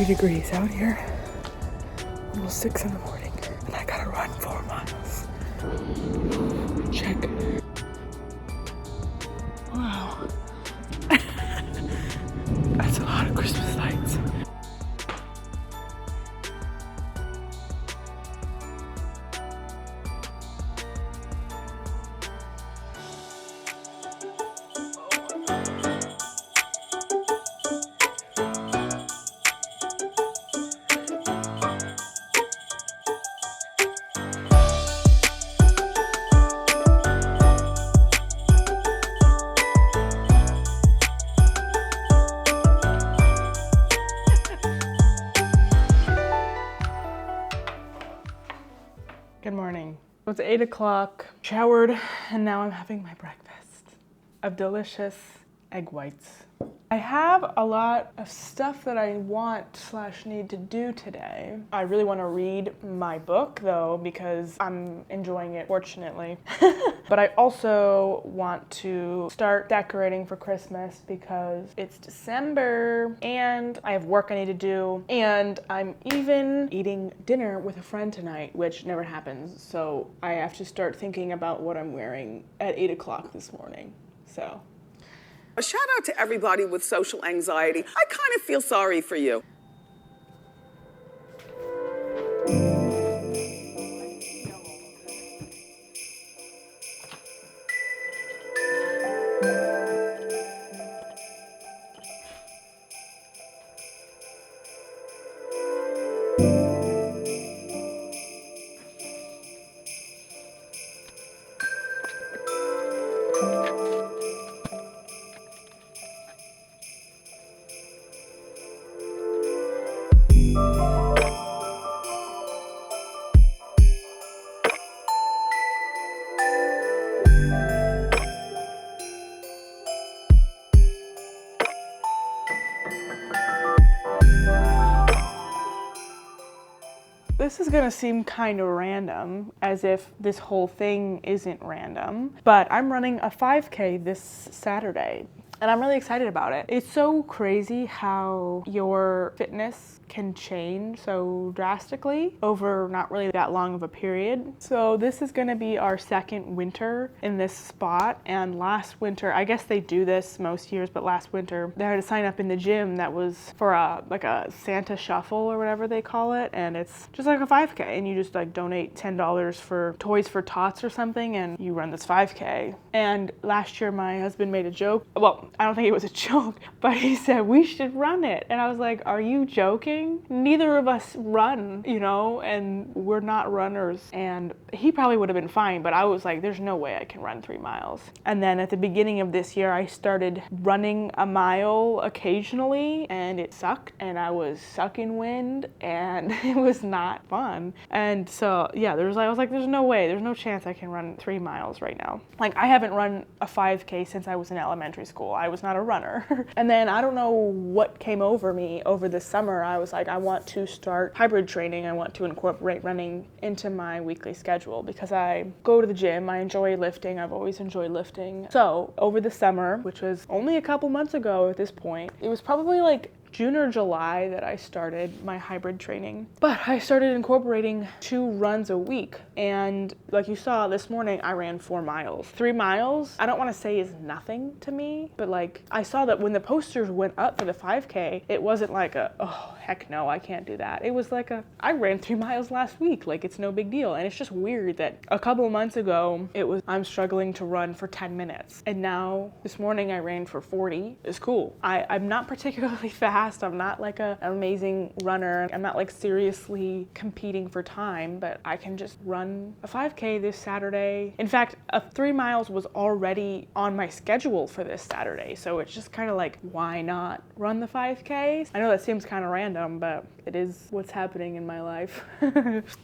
83 degrees out here. Almost 6 in the morning, and I gotta run 4 miles. Check. Wow. That's a lot of Christmas lights. Good morning. It's 8 o'clock, showered, and now I'm having my breakfast of delicious egg whites. I have a lot of stuff that I want/need to do today. I really want to read my book though, because I'm enjoying it, fortunately. But I also want to start decorating for Christmas because it's December and I have work I need to do, and I'm even eating dinner with a friend tonight, which never happens. So I have to start thinking about what I'm wearing at 8 o'clock this morning. So. A shout out to everybody with social anxiety. I kind of feel sorry for you. This is gonna seem kind of random, as if this whole thing isn't random, but I'm running a 5K this Saturday, and I'm really excited about it. It's so crazy how your fitness can change so drastically over not really that long of a period. So this is gonna be our second winter in this spot, and last winter, I guess they do this most years, but last winter they had to sign up in the gym that was for like a Santa shuffle or whatever they call it, and it's just like a 5K, and you just like donate $10 for Toys for Tots or something, and you run this 5K. And last year my husband made a joke. Well, I don't think it was a joke, but he said we should run it, and I was like, are you joking? Neither of us run, you know, and we're not runners. And he probably would have been fine, but I was like, there's no way I can run 3 miles. And then at the beginning of this year, I started running a mile occasionally, and it sucked, and I was sucking wind, and it was not fun. And so, yeah, I was like, there's no way, there's no chance I can run 3 miles right now. Like, I haven't run a 5K since I was in elementary school. I was not a runner. And then I don't know what came over me over the summer. I was like, I want to start hybrid training. I want to incorporate running into my weekly schedule because I go to the gym. I enjoy lifting. I've always enjoyed lifting. So over the summer, which was only a couple months ago at this point, it was probably like June or July that I started my hybrid training. But I started incorporating 2 runs a week. And like you saw this morning, I ran 4 miles. 3 miles, I don't want to say is nothing to me, but like I saw that when the posters went up for the 5K, it wasn't like oh, heck no, I can't do that. It was like I ran 3 miles last week. Like, it's no big deal. And it's just weird that a couple of months ago, I'm struggling to run for 10 minutes. And now this morning I ran for 40. It's cool. I'm not particularly fast. I'm not like an amazing runner. I'm not like seriously competing for time, but I can just run a 5K this Saturday. In fact, 3 miles was already on my schedule for this Saturday. So it's just kind of like, why not run the 5K? I know that seems kind of random, but it is what's happening in my life.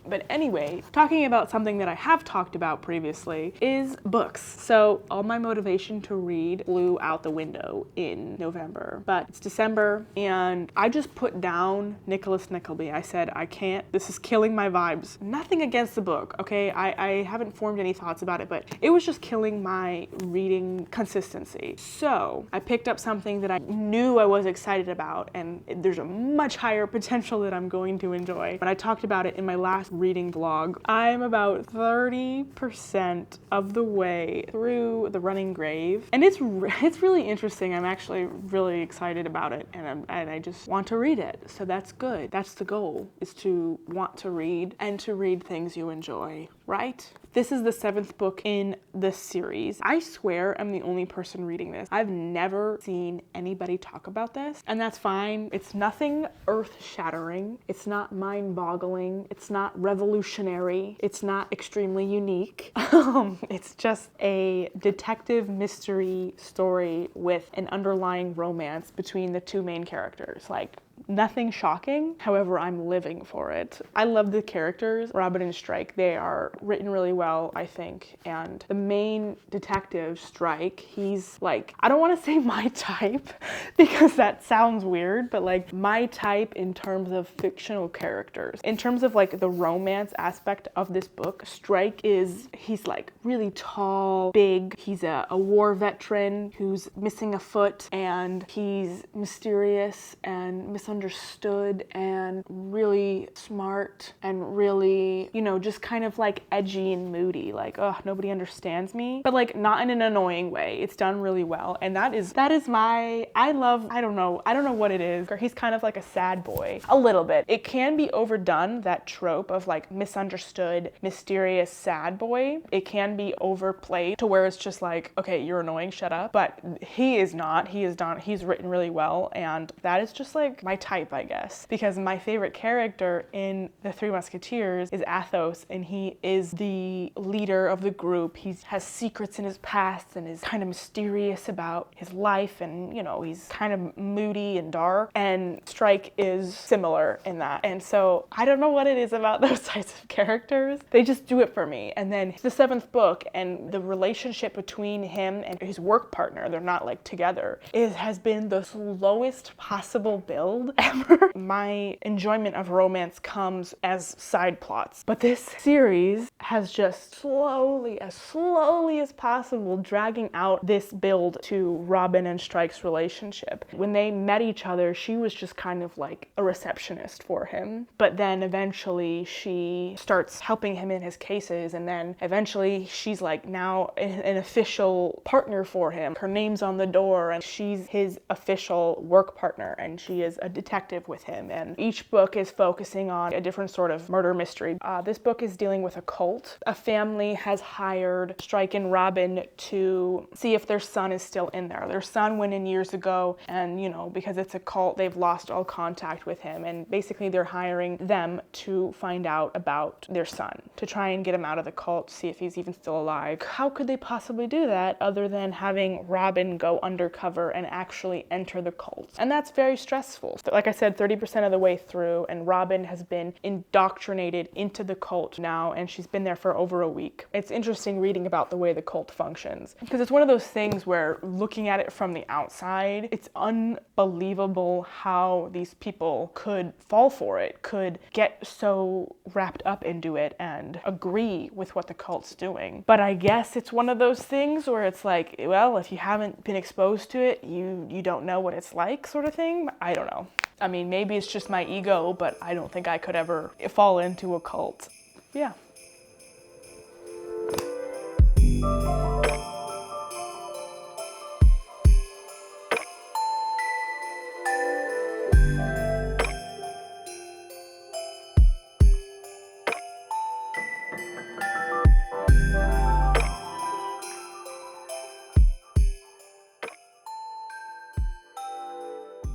But anyway, talking about something that I have talked about previously is books. So all my motivation to read flew out the window in November, but it's December, and I just put down Nicholas Nickleby. I said, I can't, this is killing my vibes. Nothing against the book, okay? I haven't formed any thoughts about it, but it was just killing my reading consistency. So I picked up something that I knew I was excited about, and there's a much higher potential that I'm going to enjoy. But I talked about it in my last reading vlog. I'm about 30% of the way through The Running Grave, and it's really interesting. I'm actually really excited about it, and I just want to read it. So that's good. That's the goal, is to want to read and to read things you enjoy, right? This is the 7th book in the series. I swear I'm the only person reading this. I've never seen anybody talk about this, and that's fine. It's nothing earth-shattering. It's not mind-boggling. It's not revolutionary. It's not extremely unique. It's just a detective mystery story with an underlying romance between the two main characters. Like, nothing shocking, however, I'm living for it. I love the characters, Robin and Strike. They are written really well, I think. And the main detective, Strike, he's like, I don't want to say my type because that sounds weird, but like my type in terms of fictional characters. In terms of like the romance aspect of this book, Strike he's like really tall, big. He's a war veteran who's missing a foot, and he's mysterious and misunderstood and really smart and really, you know, just kind of like edgy and moody, like, oh, nobody understands me, but like not in an annoying way. It's done really well. And that is I don't know what it is. He's kind of like a sad boy, a little bit. It can be overdone, that trope of like misunderstood, mysterious sad boy. It can be overplayed to where it's just like, okay, you're annoying, shut up. But he is not. He's written really well, and that is just like my type, I guess, because my favorite character in The Three Musketeers is Athos, and he is the leader of the group. He has secrets in his past and is kind of mysterious about his life, and you know, he's kind of moody and dark, and Strike is similar in that. And so I don't know what it is about those types of characters. They just do it for me. And then the 7th book, and the relationship between him and his work partner, they're not like together, has been the slowest possible build ever. My enjoyment of romance comes as side plots, but this series has just slowly as possible dragging out this build to Robin and Strike's relationship. When they met each other, she was just kind of like a receptionist for him, but then eventually she starts helping him in his cases, and then eventually she's like now an official partner for him. Her name's on the door, and she's his official work partner, and she is a detective with him, and each book is focusing on a different sort of murder mystery. This book is dealing with a cult. A family has hired Strike and Robin to see if their son is still in there. Their son went in years ago, and you know, because it's a cult, they've lost all contact with him, and basically they're hiring them to find out about their son, to try and get him out of the cult, see if he's even still alive. How could they possibly do that other than having Robin go undercover and actually enter the cult? And that's very stressful. Like I said, 30% of the way through, and Robin has been indoctrinated into the cult now, and she's been there for over a week. It's interesting reading about the way the cult functions, because it's one of those things where looking at it from the outside, it's unbelievable how these people could fall for it, could get so wrapped up into it and agree with what the cult's doing. But I guess it's one of those things where it's like, well, if you haven't been exposed to it, you don't know what it's like, sort of thing. I don't know. I mean, maybe it's just my ego, but I don't think I could ever fall into a cult. Yeah.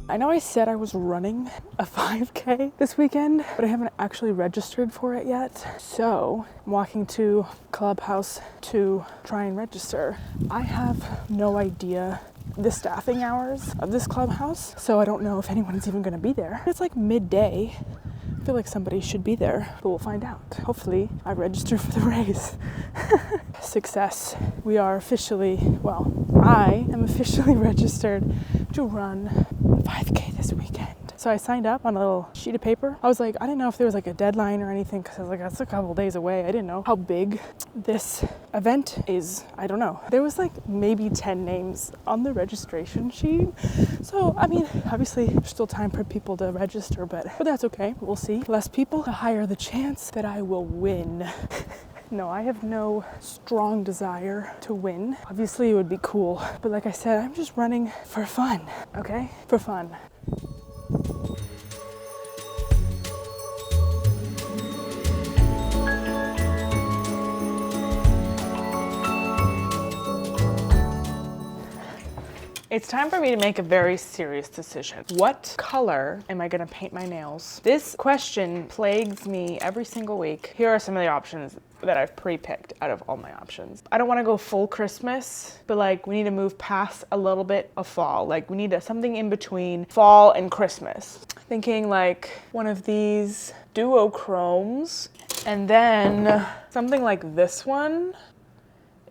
I know I said I was running a 5K this weekend, but I haven't actually registered for it yet. So I'm walking to Clubhouse to try and register. I have no idea the staffing hours of this Clubhouse, so I don't know if anyone's even gonna be there. It's like midday. I feel like somebody should be there, but we'll find out. Hopefully I register for the race. Success. We are officially, well, I am officially registered to run 5K this weekend. So I signed up on a little sheet of paper. I was like, I didn't know if there was like a deadline or anything because I was like, that's a couple days away. I didn't know how big this event is. I don't know. There was like maybe 10 names on the registration sheet. So, I mean, obviously there's still time for people to register, but that's okay. We'll see. Less people, the higher the chance that I will win. No, I have no strong desire to win. Obviously it would be cool, but like I said, I'm just running for fun, okay? For fun. It's time for me to make a very serious decision. What color am I gonna paint my nails? This question plagues me every single week. Here are some of the options that I've pre-picked out of all my options. I don't wanna go full Christmas, but like we need to move past a little bit of fall. Like we need something in between fall and Christmas. Thinking like one of these duochromes, and then something like this one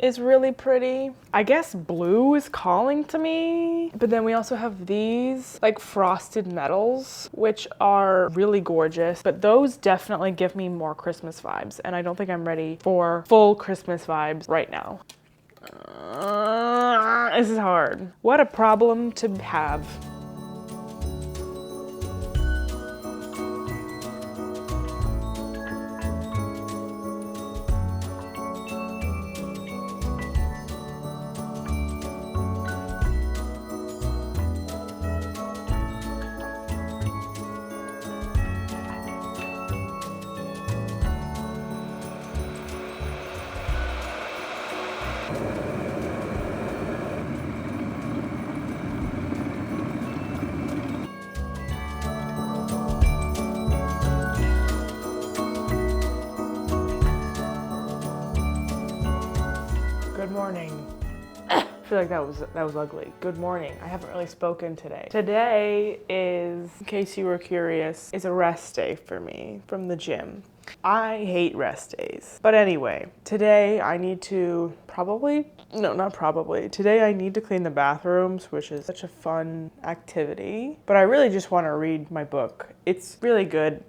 is really pretty. I guess blue is calling to me. But then we also have these like frosted metals, which are really gorgeous, but those definitely give me more Christmas vibes. And I don't think I'm ready for full Christmas vibes right now. This is hard. What a problem to have. Good morning. I feel like that was ugly. Good morning. I haven't really spoken today. Today is, in case you were curious, is a rest day for me from the gym. I hate rest days. But anyway, today I need to Today I need to clean the bathrooms, which is such a fun activity. But I really just want to read my book. It's really good.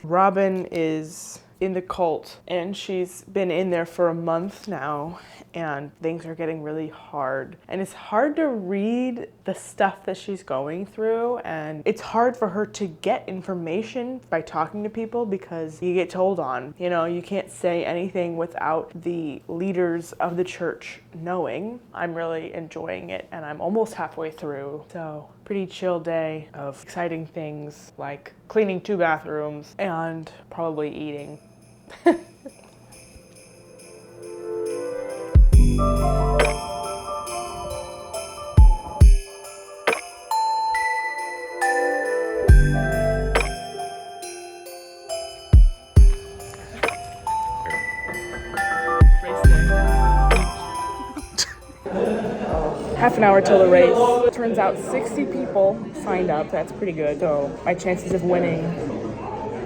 Robin is in the cult and she's been in there for a month now, and things are getting really hard. And it's hard to read the stuff that she's going through, and it's hard for her to get information by talking to people because you get told on. You know, you can't say anything without the leaders of the church knowing. I'm really enjoying it, and I'm almost halfway through. So, pretty chill day of exciting things like cleaning 2 bathrooms and probably eating. Half an hour till the race. Turns out 60 people signed up. That's pretty good. So my chances of winning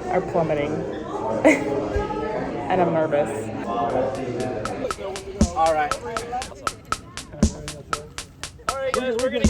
are plummeting. And I'm nervous. All right. All right, guys, we're gonna